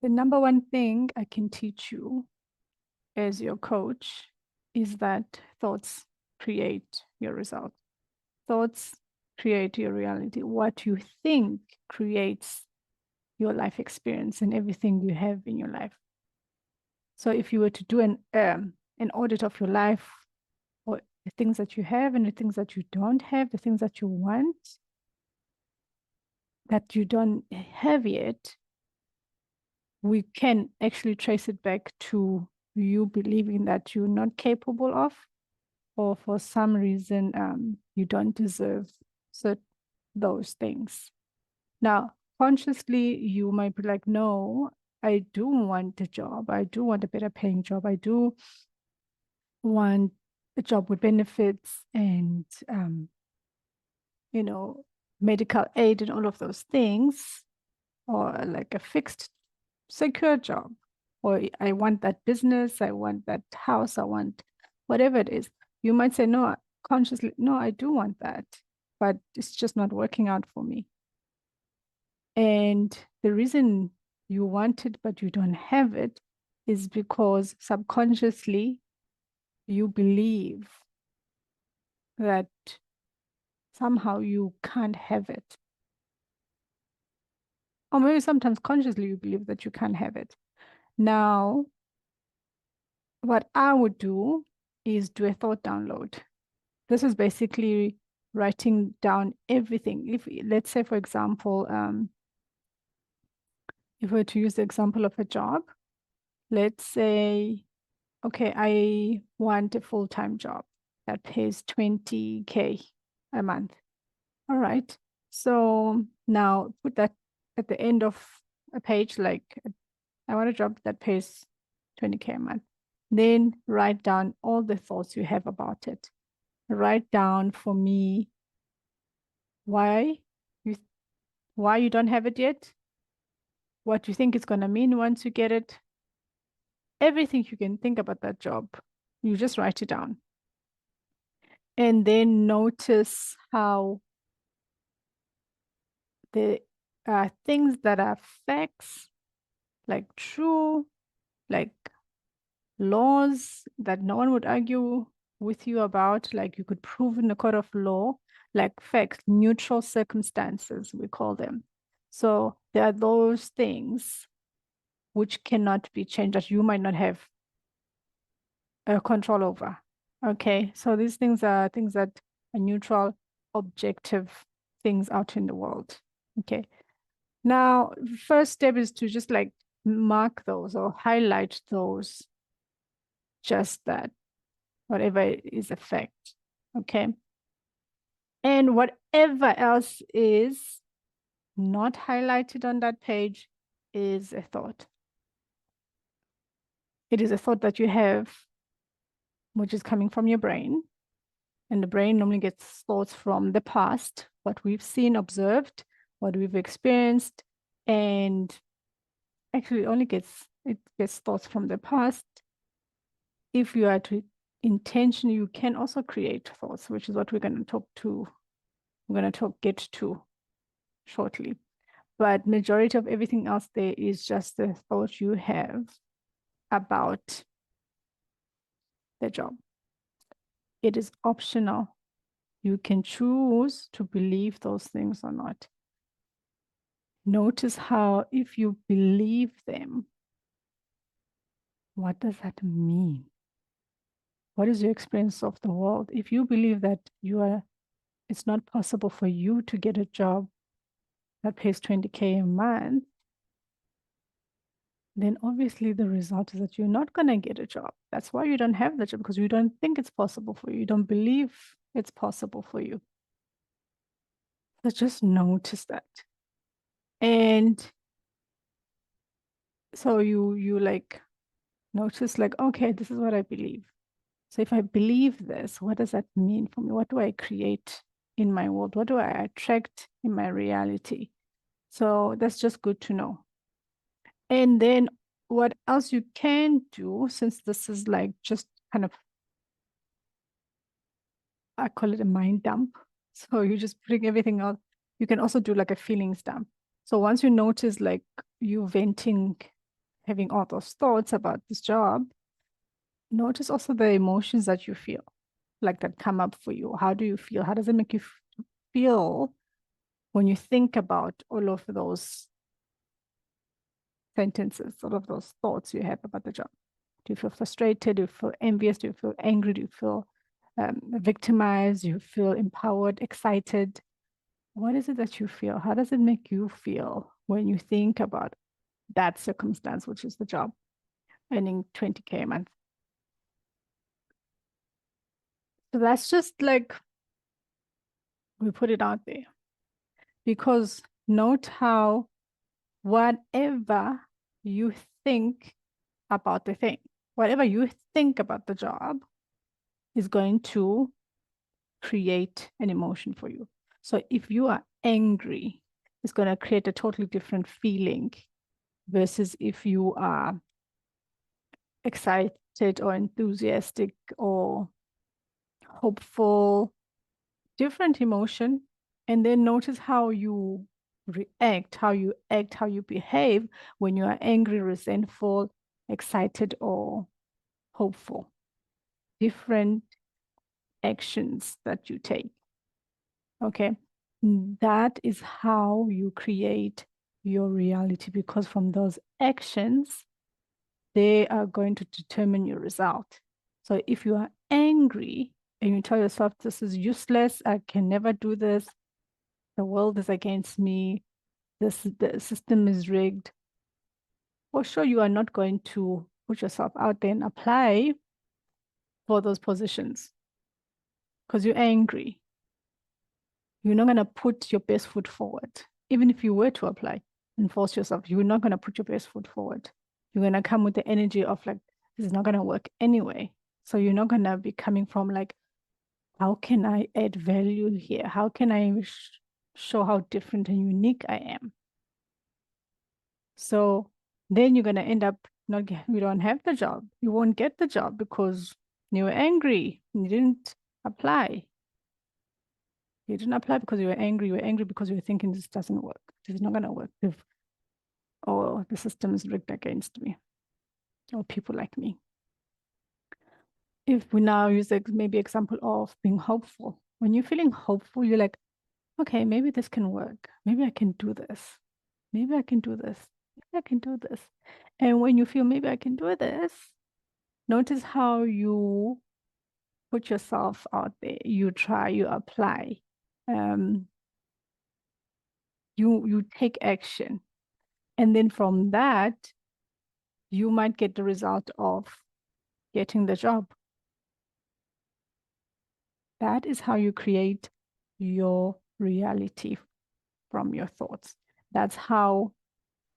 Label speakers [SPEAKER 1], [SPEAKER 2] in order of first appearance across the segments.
[SPEAKER 1] The number one thing I can teach you as your coach is that thoughts create your result. Thoughts create your reality. What you think creates your life experience and everything you have in your life. So if you were to do an audit of your life, or the things that you have and the things that you don't have, the things that you want, that you don't have yet, we can actually trace it back to you believing that you're not capable of, or for some reason you don't deserve those things. Now, consciously, you might be like, no, I do want a job. I do want a better paying job. I do want a job with benefits and, medical aid and all of those things, or like a fixed, secure job. Or I want that business, I want that house, I want whatever it is. You might say, no, consciously, no, I do want that, but it's just not working out for me. And the reason you want it, but you don't have it, is because subconsciously you believe that somehow you can't have it. Or maybe sometimes consciously you believe that you can't have it. Now, what I would do is do a thought download. This is basically writing down everything. If, let's say, for example, if we were to use the example of a job, let's say, okay, I want a full-time job that pays 20K a month. All right. So now put that at the end of a page, like I want a job that pays 20K a month. Then write down all the thoughts you have about it. Write down for me why you don't have it yet, what you think it's going to mean once you get it, everything you can think about that job. You just write it down. And then notice how the things that are facts, like true, like laws that no one would argue with you about, like you could prove in a court of law, like facts, neutral circumstances, we call them. So there are those things which cannot be changed, that you might not have control over. Okay, so these things are things that are neutral, objective things out in the world. Okay, now first step is to just like mark those or highlight those, just that, whatever is a fact. Okay, and whatever else is not highlighted on that page is a thought. It is a thought that you have, which is coming from your brain. And the brain normally gets thoughts from the past, what we've seen, observed, what we've experienced, and actually it gets thoughts from the past. If you are to intention, you can also create thoughts, which is what we're going to get to shortly. But majority of everything else there is just the thought you have about the job. It is optional. You can choose to believe those things or not. Notice how, if you believe them, what does that mean? What is your experience of the world? If you believe that it's not possible for you to get a job that pays 20K a month, then obviously the result is that you're not going to get a job. That's why you don't have the job, because you don't think it's possible for you. You don't believe it's possible for you. So just notice that. And so you like notice, like, okay, this is what I believe. So if I believe this, what does that mean for me? What do I create in my world? What do I attract in my reality? So that's just good to know. And then what else you can do, since this is like just kind of, I call it a mind dump. So you just bring everything out. You can also do like a feelings dump. So once you notice like you venting having all those thoughts about this job, notice also the emotions that you feel, like that come up for you. How do you feel? How does it make you feel when you think about all of those sentences, all of those thoughts you have about the job? Do you feel frustrated? Do you feel envious? Do you feel angry? Do you feel victimized? Do you feel empowered, excited? What is it that you feel? How does it make you feel when you think about that circumstance, which is the job, earning 20K a month? So that's just like we put it out there, because note how whatever you think about the thing, whatever you think about the job is going to create an emotion for you. So if you are angry, it's going to create a totally different feeling versus if you are excited or enthusiastic or hopeful, different emotion. And then notice how you react, how you act, how you behave when you are angry, resentful, excited, or hopeful. Different actions that you take. Okay. That is how you create your reality, because from those actions, they are going to determine your result. So if you are angry and you tell yourself, this is useless, I can never do this, the world is against me, the system is rigged, for sure you are not going to put yourself out there and apply for those positions because you're angry. You're not going to put your best foot forward. Even if you were to apply and force yourself, you're not going to put your best foot forward. You're going to come with the energy of like, this is not going to work anyway. So you're not going to be coming from like, how can I add value here? How can I show how different and unique I am? So then you're going to end up not you don't have the job. You won't get the job because you were angry. You didn't apply. You didn't apply because you were angry. You were angry because you were thinking this doesn't work. This is not going to work. Or the system is rigged against me or people like me. If we now use maybe example of being hopeful. When you're feeling hopeful, you're like, okay, maybe this can work. Maybe I can do this. Maybe I can do this. Maybe I can do this. And when you feel maybe I can do this, notice how you put yourself out there. You try, you apply. You take action. And then from that, you might get the result of getting the job. That is how you create your reality from your thoughts. That's how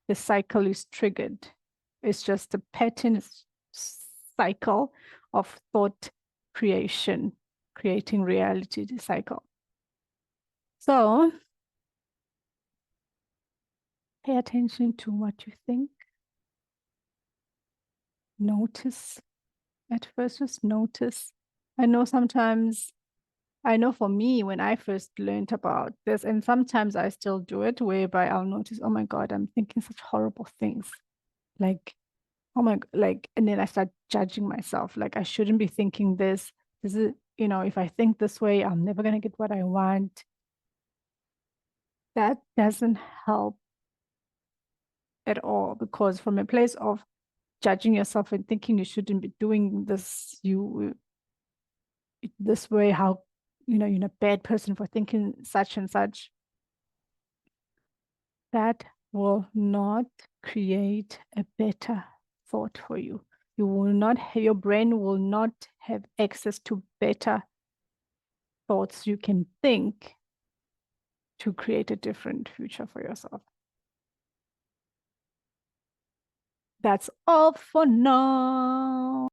[SPEAKER 1] the cycle is triggered. It's just a pattern cycle of thought creation, creating reality cycle. So pay attention to what you think. Notice. At first, just notice. I know for me, when I first learned about this, and sometimes I still do it, whereby I'll notice, oh my God, I'm thinking such horrible things. Like, oh my, like, and then I start judging myself. Like, I shouldn't be thinking this. This is, if I think this way, I'm never going to get what I want. That doesn't help at all, because from a place of judging yourself and thinking you shouldn't be doing this, this way, how, you're a bad person for thinking such and such, that will not create a better thought for you. Your brain will not have access to better thoughts you can think to create a different future for yourself. That's all for now.